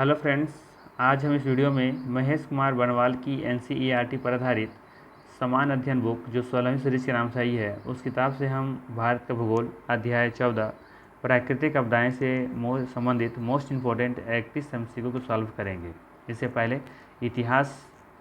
Hello friends, आज हम इस वीडियो में महेश कुमार बनवाल की एनसीईआरटी पर आधारित समान अध्ययन बुक जो 16वीं सीरीज के नाम से आई है, उस किताब से हम भारत का भूगोल अध्याय 14 प्राकृतिक आपदाएं से संबंधित मोस्ट इम्पोर्टेंट 31 एमसीक्यू को सॉल्व करेंगे। इससे पहले इतिहास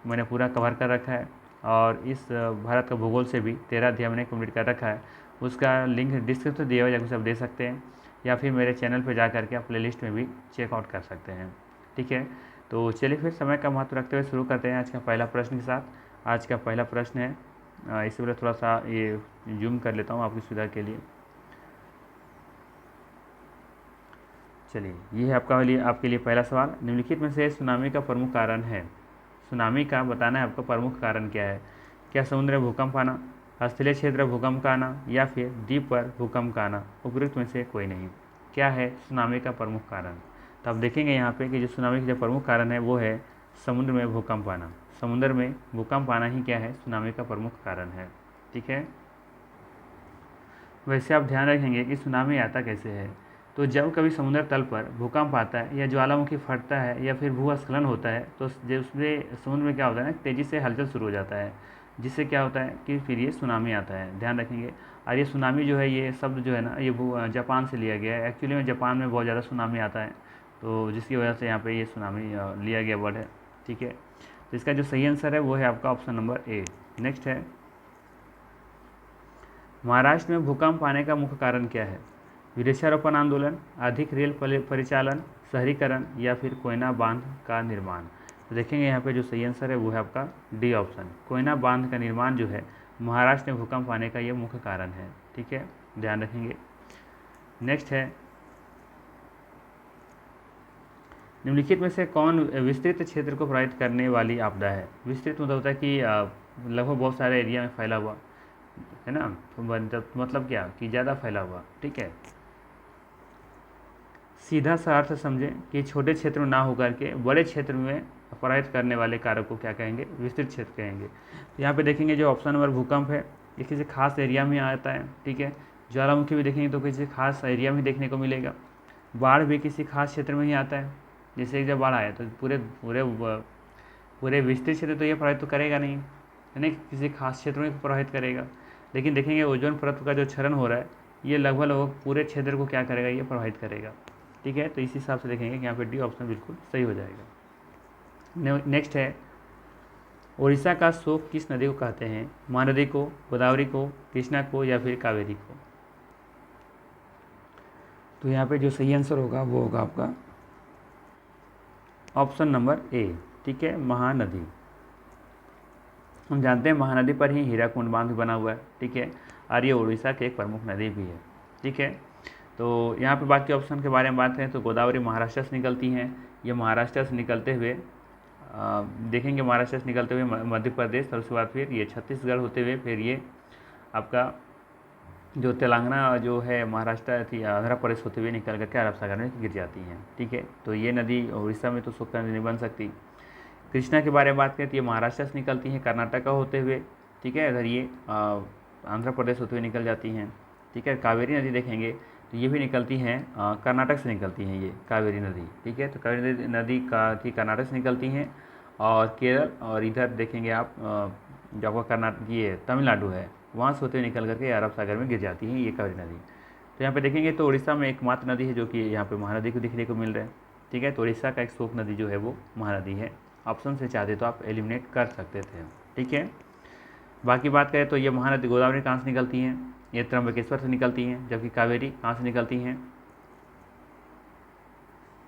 मैंने पूरा कवर कर रखा है और इस भारत का भूगोल से भी 13 अध्याय मैंने कंप्लीट कर रखा है। उसका लिंक डिस्क्रिप्शन दिया हुआ है, जाकर आप दे सकते हैं या फिर मेरे चैनल पर जा करके आप प्लेलिस्ट में भी चेकआउट कर सकते हैं। ठीक है, तो चलिए फिर समय का महत्व रखते हुए शुरू करते हैं आज का पहला प्रश्न के साथ। आज का पहला प्रश्न है, इससे पहले थोड़ा सा ये जूम कर लेता हूँ आपकी सुविधा के लिए। चलिए, ये है आपके लिए पहला सवाल। निम्नलिखित में से सुनामी का प्रमुख कारण है। सुनामी का बताना है आपको प्रमुख कारण क्या है। क्या समुद्र में भूकंप आना, स्थलीय क्षेत्र भूकंप का आना या फिर द्वीप पर भूकंप का आना? उपयुक्त में से कोई नहीं। क्या है सुनामी का प्रमुख कारण? तो आप देखेंगे यहाँ पे कि जो सुनामी का जो प्रमुख कारण है वो है समुद्र में भूकंप आना। समुद्र में भूकंप आना ही क्या है, सुनामी का प्रमुख कारण है। ठीक है, वैसे आप ध्यान रखेंगे कि सुनामी आता कैसे है। तो जब कभी समुद्र तल पर भूकंप आता है या ज्वालामुखी फटता है या फिर भूस्खलन होता है तो उसमें समुद्र में क्या होता है ना, तेज़ी से हलचल शुरू हो जाता है, जिससे क्या होता है कि फिर ये सुनामी आता है। ध्यान रखेंगे। और ये सुनामी जो है, ये शब्द जो है ना, ये जापान से लिया गया है। एक्चुअली में जापान में बहुत ज़्यादा सुनामी आता है, तो जिसकी वजह से यहाँ पे ये सुनामी लिया गया वर्ड है। ठीक है, तो इसका जो सही आंसर है वो है आपका ऑप्शन नंबर ए। नेक्स्ट है, महाराष्ट्र में भूकंप आने का मुख्य कारण क्या है? वृक्षारोपण आंदोलन, अधिक रेल परिचालन, शहरीकरण या फिर कोयना बांध का निर्माण? तो देखेंगे यहाँ पे जो सही आंसर है वो है आपका डी ऑप्शन। कोयना बांध का निर्माण जो है महाराष्ट्र में भूकंप आने का ये मुख्य कारण है। ठीक है, ध्यान रखेंगे। नेक्स्ट है, निम्नलिखित में से कौन विस्तृत क्षेत्र को प्रभावित करने वाली आपदा है? विस्तृत मतलब होता है कि लगभग बहुत सारे एरिया में फैला हुआ है ना, तो मतलब क्या कि ज़्यादा फैला हुआ। ठीक है, सीधा सा अर्थ समझें कि छोटे क्षेत्र में ना होकर के बड़े क्षेत्र में प्रभावित करने वाले कारक को क्या कहेंगे, विस्तृत क्षेत्र कहेंगे। तो यहाँ पे देखेंगे जो ऑप्शन नंबर भूकंप है, ये किसी खास एरिया में आता है। ठीक है, ज्वालामुखी भी देखेंगे तो किसी खास एरिया में देखने को मिलेगा। बाढ़ भी किसी खास क्षेत्र में ही आता है, जैसे जब बाढ़ आया तो पूरे पूरे पूरे विस्तृत क्षेत्र तो ये प्रभावित तो करेगा नहीं, है ना, किसी खास क्षेत्र में प्रभावित करेगा। लेकिन देखेंगे ओजोन परत का जो क्षरण हो रहा है ये लगभग लगभग पूरे क्षेत्र को क्या करेगा, ये प्रभावित करेगा। ठीक है, तो इस हिसाब से देखेंगे कि यहाँ पे डी ऑप्शन बिल्कुल सही हो जाएगा। नेक्स्ट है, उड़ीसा का शोक किस नदी को कहते हैं? महानदी को, गोदावरी को, कृष्णा को या फिर कावेरी को? तो यहाँ पे जो सही आंसर होगा वो होगा आपका ऑप्शन नंबर ए। ठीक है, महानदी। हम जानते हैं महानदी पर ही हीराकुंड बांध बना हुआ है। ठीक है, और ये उड़ीसा की एक प्रमुख नदी भी है। ठीक है, तो यहाँ पे बाकी ऑप्शन के बारे में बात करें तो गोदावरी महाराष्ट्र से निकलती हैं। ये महाराष्ट्र से निकलते हुए देखेंगे, महाराष्ट्र से निकलते हुए मध्य प्रदेश और उसके बाद फिर ये छत्तीसगढ़ होते हुए फिर ये आपका जो तेलंगाना जो है महाराष्ट्र थी आंध्र प्रदेश होते हुए निकल करके अरब सागर में गिर जाती हैं। ठीक है, तो ये नदी उड़ीसा में तो शोक नदी नहीं बन सकती। कृष्णा के बारे में बात करें तो ये महाराष्ट्र से निकलती हैं कर्नाटका होते हुए। ठीक है, अगर ये आंध्र प्रदेश होते हुए निकल जाती हैं। ठीक है, कावेरी नदी देखेंगे तो ये भी निकलती हैं कर्नाटक से निकलती हैं ये कावेरी नदी। ठीक है, तो कावेरी नदी कर्नाटक से निकलती हैं और केरल और इधर देखेंगे आप जो आपका कर्नाटक ये तमिलनाडु है वहाँ से होते हुए निकल करके अरब सागर में गिर जाती है ये कावेरी नदी। तो यहाँ पे देखेंगे तो उड़ीसा में एकमात्र नदी है जो कि यहाँ पे महानदी को दिखने को मिल रहा है। ठीक है, तो उड़ीसा का एक शोक नदी जो है वो महानदी है। ऑप्शन से चाहते तो आप एलिमिनेट कर सकते थे। ठीक है, बाकी बात करें तो ये महानदी गोदावरी कहाँ से निकलती हैं? ये त्र्यंबकेश्वर से निकलती हैं। जबकि कावेरी कहाँ से निकलती हैं?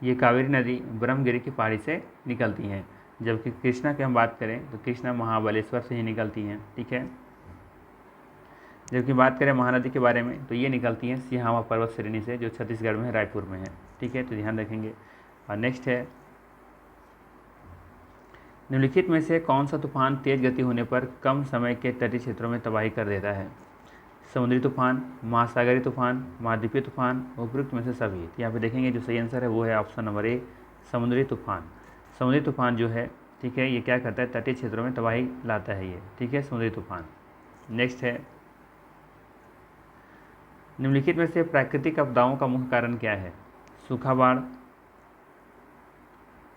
ये कावेरी नदी ब्रह्मगिरी की पहाड़ी से निकलती हैं। जबकि कृष्णा की हम बात करें तो कृष्णा महाबलेश्वर से ही निकलती हैं। ठीक है, जबकि बात करें महानदी के बारे में तो ये निकलती हैं सिहावा पर्वत श्रेणी से जो छत्तीसगढ़ में है, रायपुर में है। ठीक है, तो ध्यान रखेंगे। और नेक्स्ट है, निम्नलिखित में से कौन सा तूफान तेज गति होने पर कम समय के तटीय क्षेत्रों में तबाही कर देता है? समुद्री तूफान, महासागरीय तूफान, महाद्वीपीय तूफान, उपयुक्त में से सभी? तो यहाँ पे देखेंगे जो सही आंसर है वो है ऑप्शन नंबर ए, समुद्री तूफान। समुद्री तूफान जो है, ठीक है, ये क्या करता है, तटीय क्षेत्रों में तबाही लाता है ये। ठीक है, समुद्री तूफान। नेक्स्ट है, निम्नलिखित में से प्राकृतिक आपदाओं का मुख्य कारण क्या है? सूखा, बाढ़,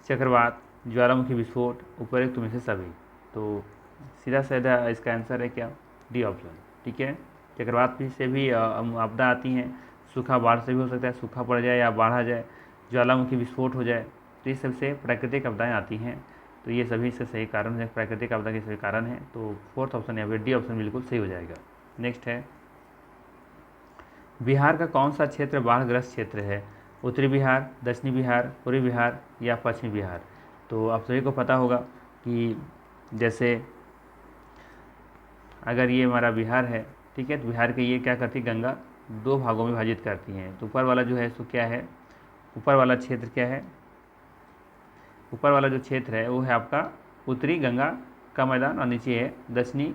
चक्रवात, ज्वालामुखी विस्फोट, उपरोक्त में से सभी। तो सीधा सीधा इसका आंसर है क्या, डी ऑप्शन। ठीक है, चक्रवात भी से भी आपदा आती हैं, सूखा बाढ़ से भी हो सकता है, सूखा पड़ जाए या बाढ़ आ जाए, ज्वालामुखी विस्फोट हो जाए, तो ये सबसे प्राकृतिक आपदाएँ आती हैं। तो ये सभी इसके सही कारण है, प्राकृतिक आपदा के सही कारण है। तो फोर्थ ऑप्शन यहाँ पे डी ऑप्शन बिल्कुल सही हो जाएगा। नेक्स्ट है, बिहार का कौन सा क्षेत्र बाढ़ग्रस्त क्षेत्र है, उत्तरी बिहार, दक्षिणी बिहार, पूर्वी बिहार या पश्चिमी बिहार। तो आप सभी को पता होगा कि जैसे अगर ये हमारा बिहार है, ठीक है, तो बिहार के ये क्या करती है, गंगा दो भागों में विभाजित करती हैं। तो ऊपर वाला जो है सो क्या है, ऊपर वाला क्षेत्र क्या है, ऊपर वाला जो क्षेत्र है वो है आपका उत्तरी गंगा का मैदान और नीचे है दक्षिणी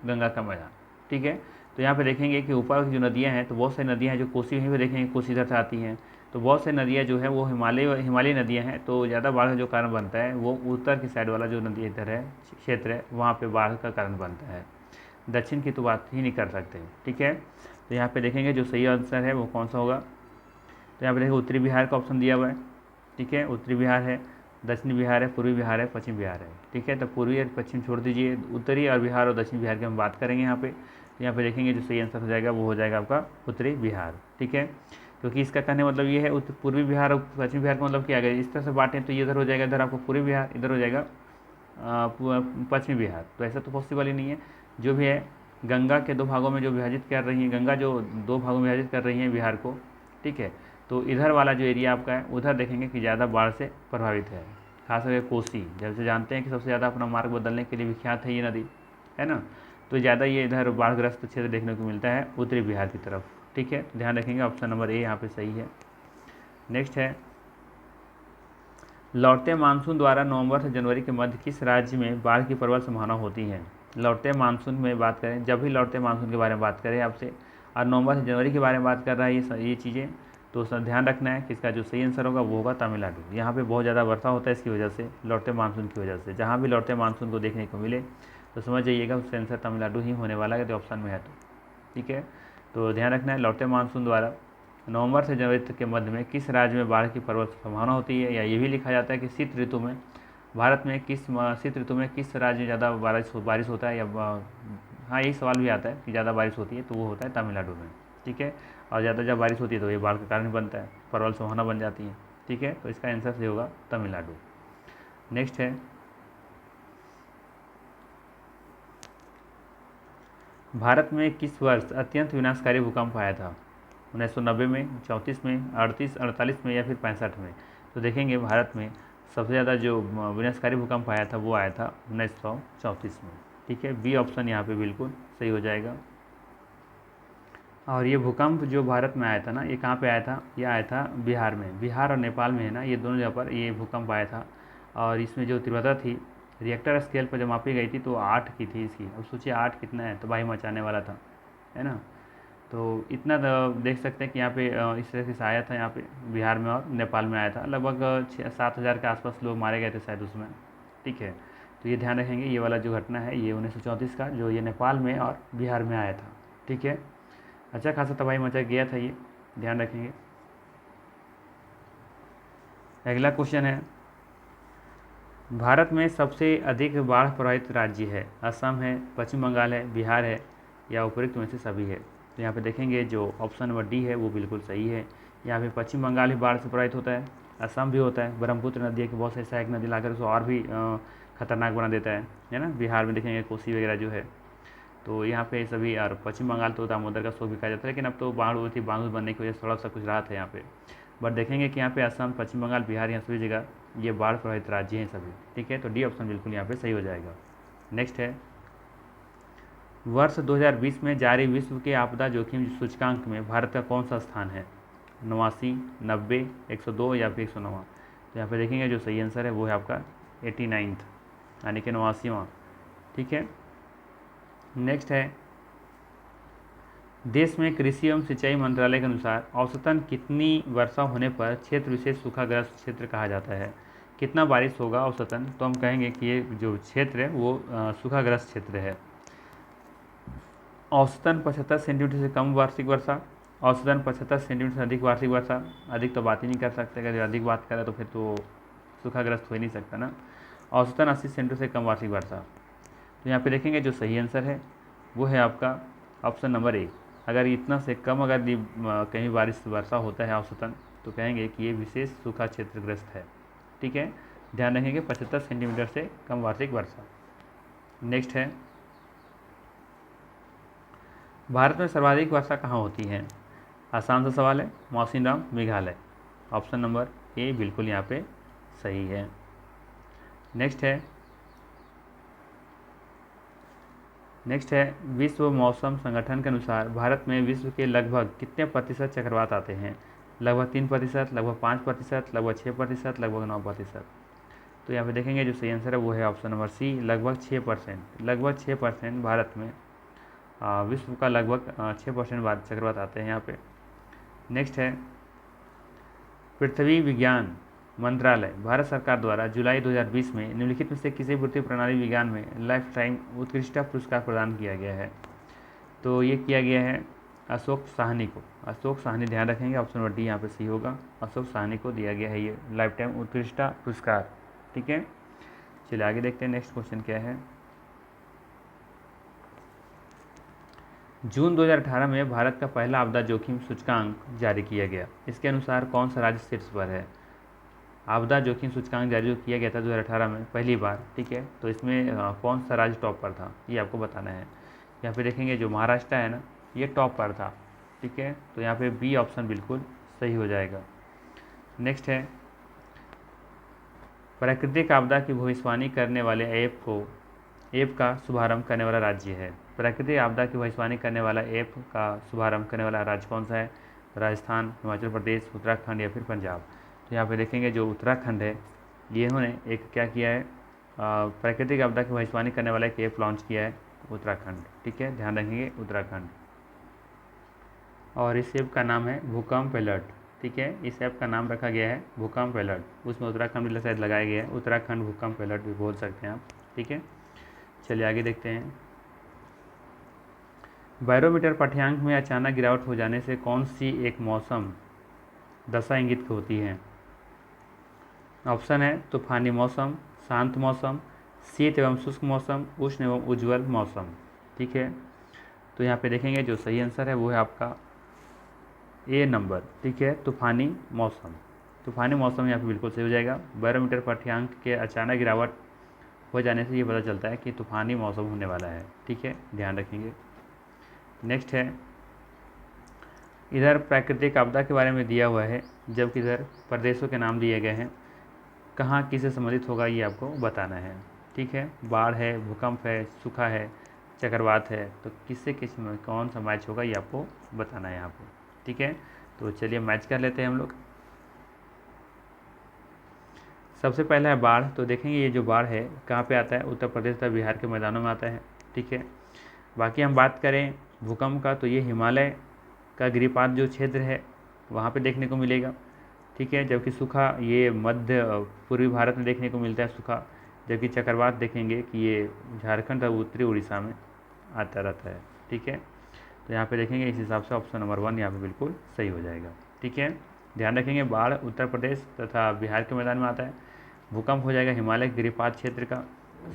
गंगा का मैदान। ठीक है, तो यहाँ पे देखेंगे कि ऊपर की जो नदियाँ हैं तो बहुत सारी नदियाँ हैं जो कोसी, वहीं पे देखेंगे कोसी इधर से आती हैं। तो बहुत सारी नदियाँ जो है वो हिमालयी नदियाँ हैं। तो ज़्यादा बाढ़ का जो कारण बनता है वो उत्तर की साइड वाला जो नदी इधर है क्षेत्र है वहाँ पे बाढ़ का कारण बनता है। दक्षिण की तो बात ही नहीं कर सकते। ठीक है, तो यहाँ पे देखेंगे जो सही आंसर है वो कौन सा होगा। तो यहाँ पे देखिए उत्तरी बिहार का ऑप्शन दिया हुआ है। ठीक है, उत्तरी बिहार है, दक्षिणी बिहार है, पूर्वी बिहार है, पश्चिम बिहार है। ठीक है, तो पूर्वी और पश्चिम छोड़ दीजिए, उत्तरी और बिहार और दक्षिण बिहार की हम बात करेंगे यहाँ पे। तो यहाँ पे देखेंगे जो सही आंसर हो जाएगा वो हो जाएगा आपका उत्तरी बिहार। ठीक है, क्योंकि इसका कहने मतलब ये है पूर्वी बिहार और पश्चिम बिहार का मतलब क्या है, इस तरह से बांटें तो ये इधर हो जाएगा, इधर आपको पूर्वी बिहार, इधर हो जाएगा पश्चिमी बिहार। तो ऐसा तो पॉसिबल ही नहीं है। जो भी है गंगा के दो भागों में जो विभाजित कर रही है, गंगा जो दो भागों में विभाजित कर रही है बिहार को। ठीक है, तो इधर वाला जो एरिया आपका है उधर देखेंगे कि ज़्यादा बाढ़ से प्रभावित है, खास करके कोसी। जैसे जानते हैं कि सबसे ज़्यादा अपना मार्ग बदलने के लिए विख्यात है ये नदी, है ना। तो ज़्यादा ये इधर बाढ़ग्रस्त क्षेत्र देखने को मिलता है उत्तरी बिहार की तरफ। ठीक है, तो ध्यान रखेंगे ऑप्शन नंबर ए यहाँ पे सही है। नेक्स्ट है, लौटते मानसून द्वारा नवंबर से जनवरी के मध्य किस राज्य में बाढ़ की प्रबल संभावना होती है। लौटते मानसून में बात करें, जब भी लौटते मानसून के बारे में बात करें आपसे, और नवंबर से जनवरी के बारे में बात कर रहा है ये चीज़ें, तो सर ध्यान रखना है कि इसका जो सही आंसर होगा वो होगा तमिलनाडु। यहाँ पे बहुत ज़्यादा वर्षा होता है इसकी वजह से, लौटते मानसून की वजह से। जहाँ भी लौटते मानसून को देखने को मिले तो समझ जाइएगा उसका आंसर तमिलनाडु ही होने वाला है, तो ऑप्शन में है। तो ठीक है, तो ध्यान रखना है, लौटते मानसून द्वारा नवंबर से जनवरी तक के मध्य में किस राज्य में बाढ़ की प्रबल संभावना होती है, या ये भी लिखा जाता है कि शीत ऋतु में भारत में शीत ऋतु में किस राज्य में ज़्यादा बारिश होता है, या हाँ यही सवाल भी आता है कि ज़्यादा बारिश होती है, तो वो होता है तमिलनाडु में। ठीक है, और ज़्यादा जब बारिश होती है तो ये बाढ़ का कारण बनता है, प्रबल संभावना बन जाती है। ठीक है, तो इसका आंसर सही होगा तमिलनाडु। नेक्स्ट है, भारत में किस वर्ष अत्यंत विनाशकारी भूकंप आया था, 1990 में, 34 में, 38, 48 में या फिर 65 में। तो देखेंगे भारत में सबसे ज़्यादा जो विनाशकारी भूकंप आया था वो आया था 1934 में। ठीक है, बी ऑप्शन यहाँ पे बिल्कुल सही हो जाएगा। और ये भूकंप जो भारत में आया था ना, ये कहाँ पे आया था, ये आया था बिहार में, बिहार और नेपाल में है ना, ये दोनों जगह पर ये भूकंप आया था। और इसमें जो तीव्रता थी रिएक्टर स्केल पर जब मापी गई थी तो 8 की थी इसकी। अब सोचिए 8 कितना है, तबाही मचाने वाला था, है ना। तो इतना देख सकते हैं कि यहाँ पे इस तरह से आया था, यहाँ पे बिहार में और नेपाल में आया था। लगभग 7 हज़ार के आसपास लोग मारे गए थे शायद उसमें। ठीक है, तो ये ध्यान रखेंगे, ये वाला जो घटना है ये 1934 का जो ये नेपाल में और बिहार में आया था। ठीक है, अच्छा खासा तबाही मचा गया था ये, ध्यान रखेंगे। अगला क्वेश्चन है, भारत में सबसे अधिक बाढ़ प्रभावित राज्य है, असम है, पश्चिम बंगाल है, बिहार है या उपरोक्त में से सभी है। तो यहाँ पे देखेंगे जो ऑप्शन नंबर डी है वो बिल्कुल सही है। यहाँ पे पश्चिम बंगाल भी बाढ़ से प्रभावित होता है, असम भी होता है, ब्रह्मपुत्र नदी है कि बहुत सारी सहायक नदी लाकर उसको और भी खतरनाक बना देता है ना। बिहार में देखेंगे कोसी वगैरह जो है, तो यहाँ पे सभी, और पश्चिम बंगाल तो दामोदर का शोक भी कहा जाता है, लेकिन अब तो बाढ़ हुई थी, बांध बनने की वजह से थोड़ा सा कुछ राहत है यहाँ पे। बट देखेंगे कि यहाँ पे असम, पश्चिम बंगाल, बिहार, यहाँ सभी जगह ये बाढ़ प्रभावित राज्य हैं सभी। ठीक है, तो डी ऑप्शन बिल्कुल यहाँ पे सही हो जाएगा। नेक्स्ट है, वर्ष 2020 में जारी विश्व के आपदा जोखिम सूचकांक में भारत का कौन सा स्थान है, 89, 90, 102 या फिर 109। तो यहाँ पे देखेंगे जो सही आंसर है वो है आपका 89, यानी कि 89वां। ठीक है, नेक्स्ट है, देश में कृषि एवं सिंचाई मंत्रालय के अनुसार औसतन कितनी वर्षा होने पर क्षेत्र विशेष सूखाग्रस्त क्षेत्र कहा जाता है। कितना बारिश होगा औसतन, तो हम कहेंगे कि ये जो क्षेत्र है वो सूखाग्रस्त क्षेत्र है। औसतन 75 सेंटीमीटर से कम वार्षिक वर्षा, औसतन 75 सेंटीमीटर से अधिक वार्षिक वर्षा। अधिक तो बात ही नहीं कर सकते, अगर अधिक बात करें तो फिर तो सूखाग्रस्त हो ही नहीं सकता ना। औसतन 80 सेंटीमीटर से कम वार्षिक वर्षा, तो यहाँ पे देखेंगे जो सही आंसर है वो है आपका ऑप्शन नंबर ए। अगर इतना से कम अगर कहीं बारिश वर्षा होता है औसतन, तो कहेंगे कि ये विशेष सूखा क्षेत्रग्रस्त है। ठीक है, ध्यान रखेंगे 75 सेंटीमीटर से कम वार्षिक वर्षा। नेक्स्ट है, भारत में सर्वाधिक वर्षा कहाँ होती है? आसान सा सवाल है, Mawsynram, Meghalaya. Option number A बिल्कुल यहाँ पे सही है। नेक्स्ट है विश्व मौसम संगठन के अनुसार भारत में विश्व के लगभग कितने प्रतिशत चक्रवात आते हैं? लगभग 3%, लगभग 5%, लगभग 6%, लगभग 9%। तो यहाँ पे देखेंगे जो सही आंसर है वो है ऑप्शन नंबर सी, लगभग 6%। लगभग 6% भारत में विश्व का लगभग 6% चक्रवात आते हैं यहाँ पे। नेक्स्ट है, पृथ्वी विज्ञान मंत्रालय भारत सरकार द्वारा जुलाई 2020 में निम्नलिखित में से किसी पृथ्वी प्रणाली विज्ञान में लाइफ टाइम उत्कृष्टता पुरस्कार प्रदान किया गया है? तो ये किया गया है अशोक साहनी को। अशोक साहनी, ध्यान रखेंगे ऑप्शन नंबर डी यहाँ पे सही होगा। अशोक साहनी को दिया गया है ये लाइफ टाइम उत्कृष्टता पुरस्कार। ठीक है, चलिए आगे देखते हैं नेक्स्ट क्वेश्चन क्या है। जून 2018 में भारत का पहला आपदा जोखिम सूचकांक जारी किया गया। इसके अनुसार कौन सा राज्य शीर्ष पर है? आपदा जोखिम सूचकांक जारी जो किया गया था 2018 में पहली बार, ठीक है, तो इसमें कौन सा राज्य टॉप पर था ये आपको बताना है। यहाँ पे देखेंगे जो महाराष्ट्र है ना, ये टॉप पर था। ठीक है, तो यहाँ पे बी ऑप्शन बिल्कुल सही हो जाएगा। नेक्स्ट है, प्राकृतिक आपदा की भविष्यवाणी करने वाले ऐप का शुभारंभ करने वाला राज्य है। प्राकृतिक आपदा की भविष्यवाणी करने वाला ऐप का शुभारंभ करने वाला राज्य कौन सा है? राजस्थान, हिमाचल प्रदेश, उत्तराखंड या फिर पंजाब। तो यहाँ पे देखेंगे जो उत्तराखंड है, ये इन्होंने एक क्या किया है, प्राकृतिक आपदा की भविष्यवाणी करने वाला एक ऐप लॉन्च किया है उत्तराखंड। ठीक है, ध्यान रखेंगे उत्तराखंड। और इस ऐप का नाम है भूकंप अलर्ट। ठीक है, इस ऐप का नाम रखा गया है भूकंप अलर्ट। उसमें उत्तराखंड भी शायद लगाया गया है, उत्तराखंड भूकंप अलर्ट भी बोल सकते हैं आप। ठीक है, चलिए आगे देखते हैं। बैरोमीटर पाठ्यांक में अचानक गिरावट हो जाने से कौन सी एक मौसम दशा इंगित होती है? ऑप्शन है तूफानी मौसम, शांत मौसम, शीत एवं शुष्क मौसम, उष्ण एवं उज्ज्वल मौसम। ठीक है, तो यहाँ पे देखेंगे जो सही आंसर है वो है आपका ए नंबर। ठीक है, तूफानी मौसम। तूफानी मौसम यहाँ पे बिल्कुल सही हो जाएगा। बैरोमीटर पाठ्यांक के अचानक गिरावट हो जाने से ये पता चलता है कि तूफानी मौसम होने वाला है। ठीक है, ध्यान रखेंगे। नेक्स्ट है, इधर प्राकृतिक आपदा के बारे में दिया हुआ है, जबकि इधर प्रदेशों के नाम दिए गए हैं। कहाँ किससे संबंधित होगा ये आपको बताना है। ठीक है, बाढ़ है, भूकंप है, सूखा है, चक्रवात है, तो किससे किस में कौन सा मैच होगा ये आपको बताना है यहाँ पे। ठीक है, तो चलिए मैच कर लेते हैं हम लोग। सबसे पहला है बाढ़। तो देखेंगे ये जो बाढ़ है कहाँ पे आता है? उत्तर प्रदेश तथा बिहार के मैदानों में आता है। ठीक है, बाकी हम बात करें भूकंप का, तो ये हिमालय का गिरिपात जो क्षेत्र है वहाँ पे देखने को मिलेगा। ठीक है, जबकि सूखा ये मध्य पूर्वी भारत में देखने को मिलता है सूखा। जबकि चक्रवात देखेंगे कि ये झारखंड और उत्तरी उड़ीसा में आता रहता है। ठीक है, तो यहाँ पे देखेंगे इस हिसाब से ऑप्शन नंबर 1 यहाँ पे बिल्कुल सही हो जाएगा। ठीक है, ध्यान रखेंगे बाढ़ उत्तर प्रदेश तथा बिहार के मैदान में आता है। भूकंप हो जाएगा हिमालय गिरिपात क्षेत्र का।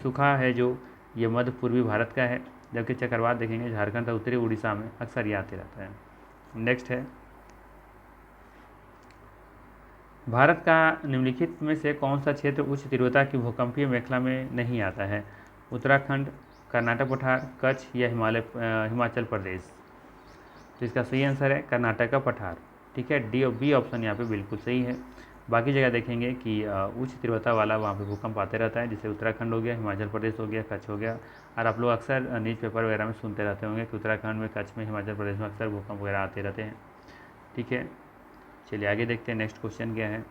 सूखा है जो ये मध्य पूर्वी भारत का है। जबकि चक्रवात देखेंगे झारखंड और उत्तरी उड़ीसा में अक्सर ये आते रहता है। नेक्स्ट है, भारत का निम्नलिखित में से कौन सा क्षेत्र उच्च तीव्रता की भूकंपीय मेखला में नहीं आता है? उत्तराखंड, कर्नाटक पठार, कच्छ या हिमाचल प्रदेश। तो इसका सही आंसर है कर्नाटक का पठार। ठीक है, डी और बी ऑप्शन यहाँ पे बिल्कुल सही है। बाकी जगह देखेंगे कि उच्च तीव्रता वाला वहाँ पे भूकंप आते रहता है, जैसे उत्तराखंड हो गया, हिमाचल प्रदेश हो गया, कच्छ हो गया। और आप लोग अक्सर न्यूज़पेपर वगैरह में सुनते रहते होंगे कि उत्तराखंड में, कच्छ में, हिमाचल प्रदेश में अक्सर भूकंप वगैरह आते रहते हैं। ठीक है, चलिए आगे देखते हैं नेक्स्ट क्वेश्चन क्या है।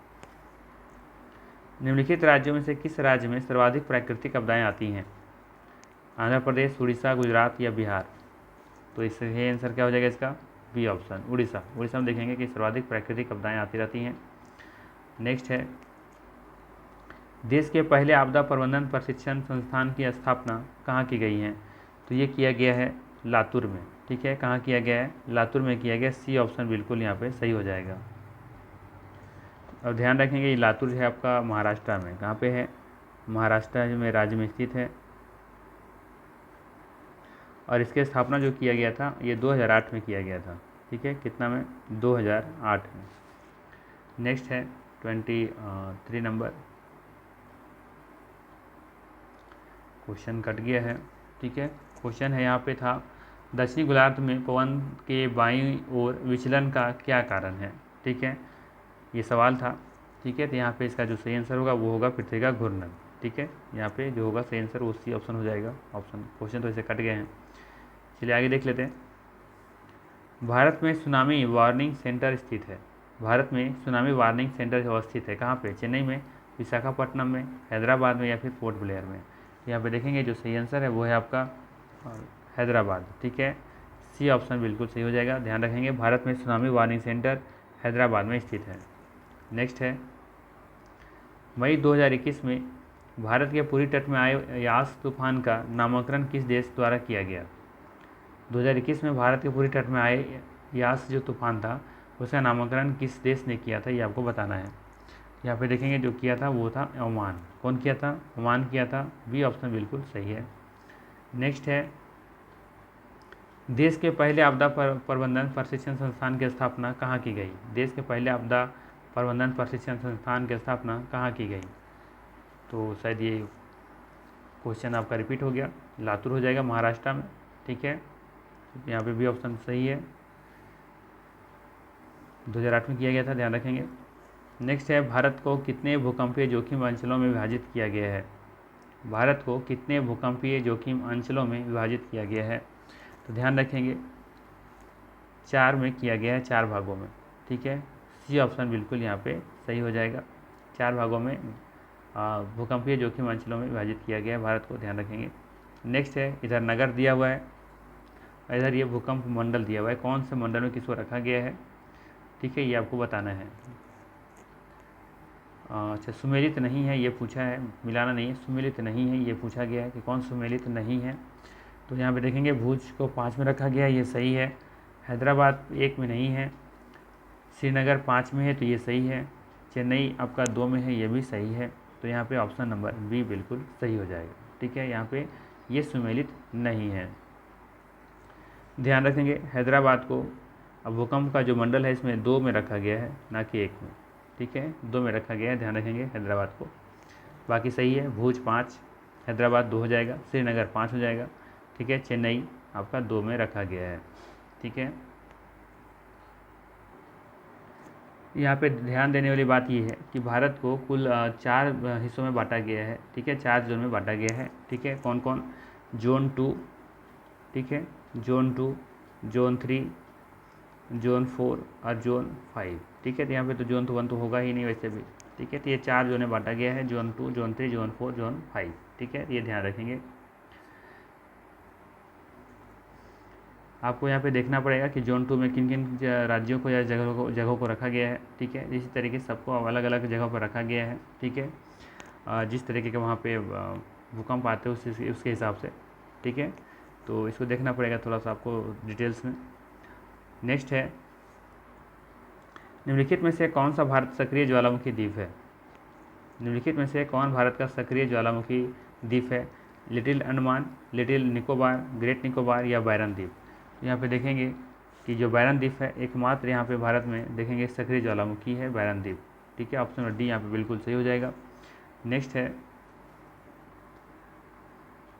निम्नलिखित राज्यों में से किस राज्य में सर्वाधिक प्राकृतिक आपदाएं आती हैं? आंध्र प्रदेश, उड़ीसा, गुजरात या बिहार। तो इसका आंसर क्या हो जाएगा इसका? B option, Orissa. उड़ीसा में देखेंगे कि सर्वाधिक प्राकृतिक आपदाएं आती रहती हैं। नेक्स्ट है, देश के पहले आपदा प्रबंधन प्रशिक्षण संस्थान की स्थापना कहाँ की गई है? तो ये किया गया है लातूर में। ठीक है, कहाँ किया गया है? लातूर में किया गया। सी ऑप्शन बिल्कुल यहाँ पे सही हो जाएगा। और ध्यान रखेंगे ये लातूर है आपका महाराष्ट्र में, कहाँ पे है, महाराष्ट्र में राज्य में स्थित है। और इसकी स्थापना जो किया गया था ये 2008 में किया गया था, ठीक है, कितना में, 2008 में। नेक्स्ट है 23 नंबर, क्वेश्चन कट गया है, ठीक है। क्वेश्चन है यहाँ पे था, दक्षिणी गोलार्ध में पवन के बाईं ओर विचलन का क्या कारण है, ठीक है, ये सवाल था, ठीक है। तो यहाँ पे इसका जो सही आंसर होगा वो होगा पृथ्वी का घूर्णन, ठीक है। यहाँ पे जो होगा सही आंसर वो सी ऑप्शन हो जाएगा, ऑप्शन। क्वेश्चन तो ऐसे कट गए हैं, चलिए आगे देख लेते हैं। भारत में सुनामी वार्निंग सेंटर स्थित है, भारत में सुनामी वार्निंग सेंटर अवस्थित है कहाँ पे, चेन्नई में, विशाखापट्टनम में, हैदराबाद में या फिर पोर्ट ब्लेयर में। यहाँ पे देखेंगे जो सही आंसर है वो है आपका हैदराबाद, ठीक है, सी ऑप्शन बिल्कुल सही हो जाएगा। ध्यान रखेंगे भारत में सुनामी वार्निंग सेंटर हैदराबाद में स्थित है। नेक्स्ट है, मई 2021 में भारत के पूर्वी तट में आए यास तूफान का नामकरण किस देश द्वारा किया गया। 2021 में भारत के पूर्वी तट में आए यास जो तूफान था उसका नामकरण किस देश ने किया था, ये आपको बताना है। यहाँ पे देखेंगे जो किया था वो था ओमान। कौन किया था, ओमान किया था, बी ऑप्शन बिल्कुल सही है। नेक्स्ट है, देश के पहले आपदा प्रबंधन प्रशिक्षण संस्थान की स्थापना कहाँ की गई, देश के पहले आपदा प्रबंधन प्रशिक्षण संस्थान की स्थापना कहाँ की गई। तो शायद ये क्वेश्चन आपका रिपीट हो गया, लातूर हो जाएगा महाराष्ट्र में, ठीक है, यहाँ पे भी ऑप्शन सही है, 2008 में किया गया था, ध्यान रखेंगे। नेक्स्ट है, भारत को कितने भूकंपीय जोखिम अंचलों में विभाजित किया गया है, भारत को कितने भूकंपीय जोखिम अंचलों में विभाजित किया गया है। तो ध्यान रखेंगे 4 में किया गया है, 4 भागों में, ठीक है, सी ऑप्शन बिल्कुल यहाँ पे सही हो जाएगा। 4 भागों में भूकंपीय जोखिम अंचलों में विभाजित किया गया है भारत को, ध्यान रखेंगे। नेक्स्ट है, इधर नगर दिया हुआ है, इधर ये भूकंप मंडल दिया हुआ है, कौन से मंडल में किसको रखा गया है, ठीक है, ये आपको बताना है। अच्छा, सुमेलित नहीं है ये पूछा है, मिलाना नहीं है, सुमेलित नहीं है ये पूछा गया है कि कौन सुमेलित नहीं है। तो यहाँ पे देखेंगे भुज को 5 में रखा गया है, ये सही है। हैदराबाद 1 में नहीं है, श्रीनगर 5 में है तो ये सही है, चेन्नई आपका 2 में है, ये भी सही है। तो यहाँ पे ऑप्शन नंबर बी बिल्कुल सही हो जाएगा, ठीक है, यहाँ पे ये सुमेलित नहीं है। ध्यान रखेंगे हैदराबाद को अब भूकंप का जो मंडल है इसमें 2 में रखा गया है, ना कि 1 में, ठीक है, 2 में रखा गया है, ध्यान रखेंगे हैदराबाद को। बाकी सही है, भुज 5, हैदराबाद 2 हो जाएगा, श्रीनगर 5 हो जाएगा, ठीक है, चेन्नई आपका 2 में रखा गया है, ठीक है। यहाँ पे ध्यान देने वाली बात ये है कि भारत को कुल 4 हिस्सों में बांटा गया है, ठीक है, 4 जोन में बांटा गया है, ठीक है, कौन कौन, जोन 2, ठीक है, जोन 2, जोन 3, जोन 4 और जोन 5, ठीक है। तो यहाँ पे तो जोन 1 तो होगा ही नहीं वैसे भी, ठीक है, तो ये 4 जोन में बांटा गया है, जोन 2, जोन 3, जोन 4, जोन 5, ठीक है, ये ध्यान रखेंगे। आपको यहाँ पे देखना पड़ेगा कि जोन 2 में किन किन राज्यों को या जगहों को रखा गया है, ठीक है, इसी तरीके से सबको अलग अलग जगहों पर रखा गया है, ठीक है, जिस तरीके के वहाँ पे भूकंप आते हैं उसके हिसाब से, ठीक है, तो इसको देखना पड़ेगा थोड़ा सा आपको डिटेल्स में। नेक्स्ट है, निम्नलिखित में से कौन सा भारत सक्रिय ज्वालामुखी द्वीप है, निम्नलिखित में से कौन भारत का सक्रिय ज्वालामुखी द्वीप है, little Andaman, little Nicobar, great Nicobar या बायरन द्वीप। यहाँ पे देखेंगे कि जो बायरन द्वीप है एकमात्र यहाँ पे भारत में देखेंगे सक्रिय ज्वालामुखी है बायरन द्वीप, ठीक है, ऑप्शन डी यहाँ पे बिल्कुल सही हो जाएगा। नेक्स्ट है,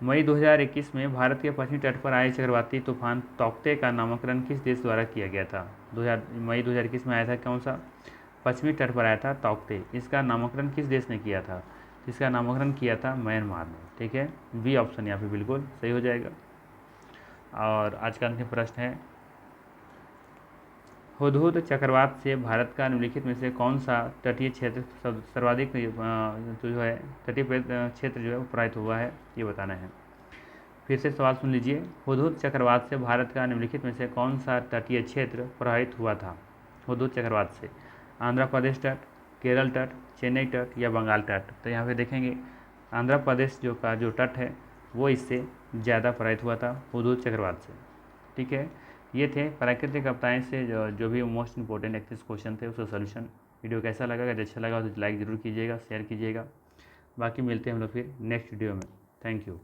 मई 2021 में भारत के पश्चिमी तट पर आए चक्रवाती तूफान तौकते का नामकरण किस देश द्वारा किया गया था। मई 2021 में आया था, कौन सा, पश्चिमी तट पर आया था तौकते, इसका नामकरण किस देश ने किया था, इसका नामकरण किया था म्यांमार ने, ठीक है, बी ऑप्शन यहाँ पे बिल्कुल सही हो जाएगा। और आज का अंतिम प्रश्न है, हुदहुद चक्रवात से भारत का निम्नलिखित में से कौन सा तटीय क्षेत्र सर्वाधिक जो है तटीय क्षेत्र जो है प्रभावित हुआ है, ये बताना है। फिर से सवाल सुन लीजिए, हुदहुद चक्रवात से भारत का निम्नलिखित में से कौन सा तटीय क्षेत्र प्रभावित हुआ था। हुदहुद चक्रवात से आंध्र प्रदेश तट, केरल तट, चेन्नई तट या बंगाल तट। तो यहाँ पे देखेंगे आंध्र प्रदेश जो तट है वो इससे ज़्यादा प्रभावित हुआ था हुदहुद चक्रवात से, ठीक है। ये थे प्राकृतिक आपदाएं से जो भी मोस्ट इंपॉर्टेंट 31 क्वेश्चन थे उसका सोल्यूशन वीडियो कैसा लगा, अगर अच्छा लगा तो लाइक ज़रूर कीजिएगा, शेयर कीजिएगा। बाकी मिलते हैं हम लोग फिर नेक्स्ट वीडियो में। Thank you.